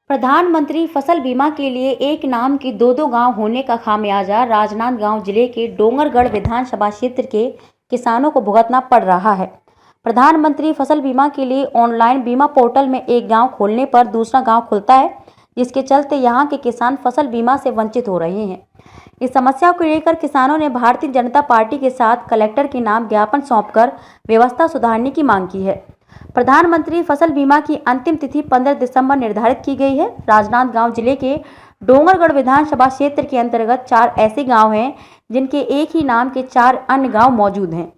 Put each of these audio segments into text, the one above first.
प्रधानमंत्री फसल बीमा के लिए एक नाम के दो गांव होने का खामियाजा राजनांदगांव जिले के डोंगरगढ़ विधानसभा क्षेत्र के किसानों को भुगतना पड़ रहा है। प्रधानमंत्री फसल बीमा के लिए ऑनलाइन बीमा पोर्टल में एक गांव खोलने पर दूसरा गांव खुलता है, जिसके चलते यहां के किसान फसल बीमा से वंचित हो रहे हैं। इस समस्या को लेकर किसानों ने भारतीय जनता पार्टी के साथ कलेक्टर के नाम ज्ञापन सौंपकर व्यवस्था सुधारने की मांग की है। प्रधानमंत्री फसल बीमा की अंतिम तिथि 15 दिसंबर निर्धारित की गई है। राजनांदगांव जिले के डोंगरगढ़ विधानसभा क्षेत्र के अंतर्गत 4 ऐसे गांव हैं जिनके एक ही नाम के 4 अन्य गांव मौजूद हैं।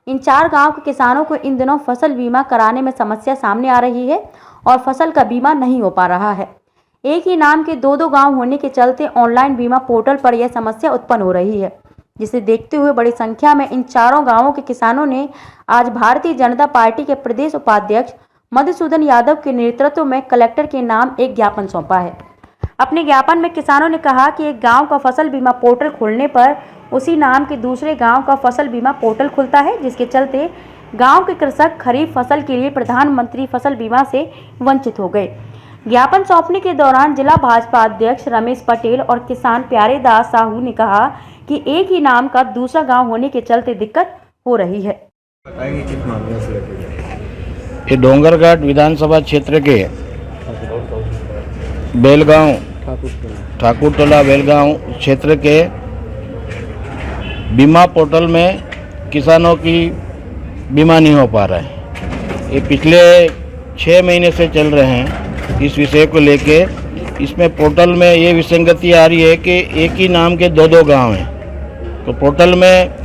इन 4 गांव के किसानों को इन दिनों फसल बीमा कराने में समस्या सामने आ रही है और फसल का बीमा नहीं हो पा रहा है। एक ही नाम के दो गांव होने के चलते ऑनलाइन बीमा पोर्टल पर यह समस्या उत्पन्न हो रही है, जिसे देखते हुए बड़ी संख्या में इन चारों गांवों के किसानों ने आज भारतीय जनता पार्टी के प्रदेश उपाध्यक्ष मधुसूदन यादव के नेतृत्व में कलेक्टर के नाम एक ज्ञापन सौंपा है। अपने ज्ञापन में किसानों ने कहा कि एक गांव का फसल बीमा पोर्टल खोलने पर उसी नाम के दूसरे गांव का फसल बीमा पोर्टल खुलता है, जिसके चलते गांव के कृषक खरीफ फसल के लिए प्रधानमंत्री फसल बीमा से वंचित हो गए। ज्ञापन सौंपने के दौरान जिला भाजपा अध्यक्ष रमेश पटेल और किसान प्यारे दास साहू ने कहा कि एक ही नाम का दूसरा गांव होने के चलते दिक्कत हो रही है। ये डोंगरगढ़ विधानसभा क्षेत्र के बेलगांव ठाकुर टोला बेलगांव क्षेत्र के बीमा पोर्टल में किसानों की बीमा नहीं हो पा रहा है। ये पिछले 6 महीने से चल रहे हैं। इस विषय को लेके इसमें पोर्टल में ये विसंगति आ रही है कि एक ही नाम के दो गांव हैं, तो पोर्टल में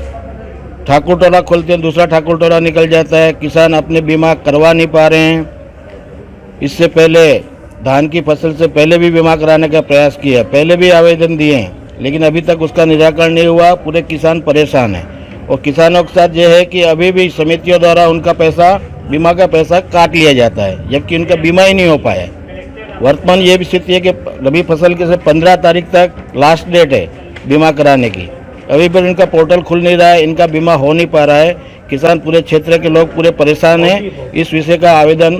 ठाकुर टोला खोलते हैं, दूसरा ठाकुर टोला निकल जाता है। किसान अपने बीमा करवा नहीं पा रहे हैं। इससे पहले धान की फसल से पहले भी बीमा कराने का प्रयास किया, पहले भी आवेदन दिए हैं, लेकिन अभी तक उसका निराकरण नहीं हुआ। पूरे किसान परेशान हैं और किसानों के साथ यह है कि अभी भी समितियों द्वारा उनका पैसा, बीमा का पैसा काट लिया जाता है, जबकि उनका बीमा ही नहीं हो पाया। वर्तमान ये भी स्थिति है कि रबी फसल के से 15 तारीख तक लास्ट डेट है बीमा कराने की। अभी भी इनका पोर्टल खुल नहीं रहा है, इनका बीमा हो नहीं पा रहा है। किसान, पूरे क्षेत्र के लोग पूरे परेशान हैं। इस विषय का आवेदन,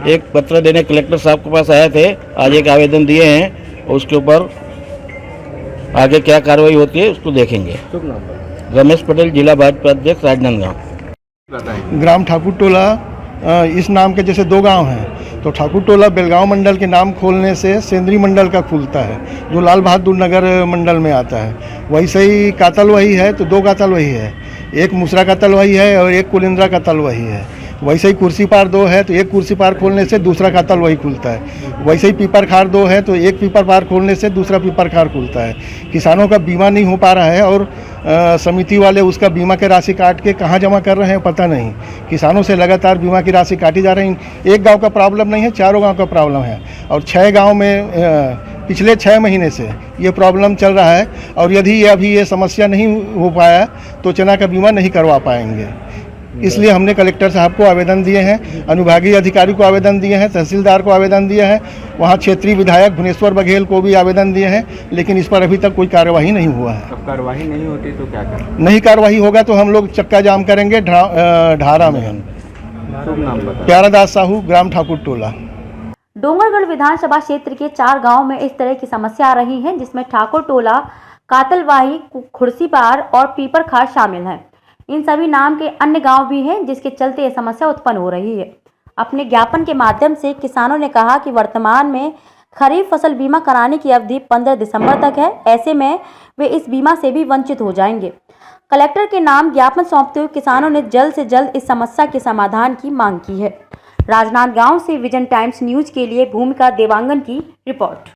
एक पत्र देने कलेक्टर साहब के पास आए थे, आज एक आवेदन दिए हैं और उसके ऊपर आगे क्या कार्रवाई होती है उसको देखेंगे। रमेश पटेल, जिला भाजपा अध्यक्ष, राजनांदगांव। ग्राम ठाकुर टोला, इस नाम के जैसे 2 गांव हैं, तो ठाकुर टोला बेलगांव मंडल के नाम खोलने से सेंद्री मंडल का खुलता है, जो लाल बहादुर नगर मंडल में आता है। वैसे ही कातल वही है, तो 2 कातल वही है, एक मुसरा कातल वही है और एक कुलिंद्रा कातल वही है। वैसे ही कुर्सी पार 2 है, तो एक कुर्सी पार खोलने से दूसरा कातल वही खुलता है। वैसे ही पीपर खार 2 है, तो एक पीपर पार खोलने से दूसरा पीपर खार खुलता है। किसानों का बीमा नहीं हो पा रहा है और समिति वाले उसका बीमा की राशि काट के कहाँ जमा कर रहे हैं पता नहीं। किसानों से लगातार बीमा की राशि काटी जा रही है। एक गांव का प्रॉब्लम नहीं है, चारों गांव का प्रॉब्लम है और 6 गांव में पिछले 6 महीने से ये प्रॉब्लम चल रहा है। और यदि अभी ये समस्या नहीं हो पाया तो चना का बीमा नहीं करवा पाएंगे। इसलिए हमने कलेक्टर साहब को आवेदन दिए हैं, अनुविभागीय अधिकारी को आवेदन दिए हैं, तहसीलदार को आवेदन दिए हैं, वहाँ क्षेत्रीय विधायक भुवनेश्वर बघेल को भी आवेदन दिए हैं, लेकिन इस पर अभी तक कोई कार्यवाही नहीं हुआ है। अब कार्यवाही नहीं होती तो क्या करें? नहीं कार्यवाही होगा तो हम लोग चक्का जाम करेंगे ढारा में। प्यारा दास साहू, ग्राम ठाकुर टोला। डोंगरगढ़ विधानसभा क्षेत्र के 4 गांव में इस तरह की समस्या आ रही है, जिसमें ठाकुर टोला, कातलवाही, खुर्सीपार और पीपर खार शामिल हैं। इन सभी नाम के अन्य गांव भी हैं, जिसके चलते यह समस्या उत्पन्न हो रही है। अपने ज्ञापन के माध्यम से किसानों ने कहा कि वर्तमान में खरीफ फसल बीमा कराने की अवधि 15 दिसंबर तक है। ऐसे में वे इस बीमा से भी वंचित हो जाएंगे। कलेक्टर के नाम ज्ञापन सौंपते हुए किसानों ने जल्द से जल्द इस समस्या के समाधान की मांग की है। राजनांदगांव से विजन टाइम्स न्यूज के लिए भूमिका देवांगन की रिपोर्ट।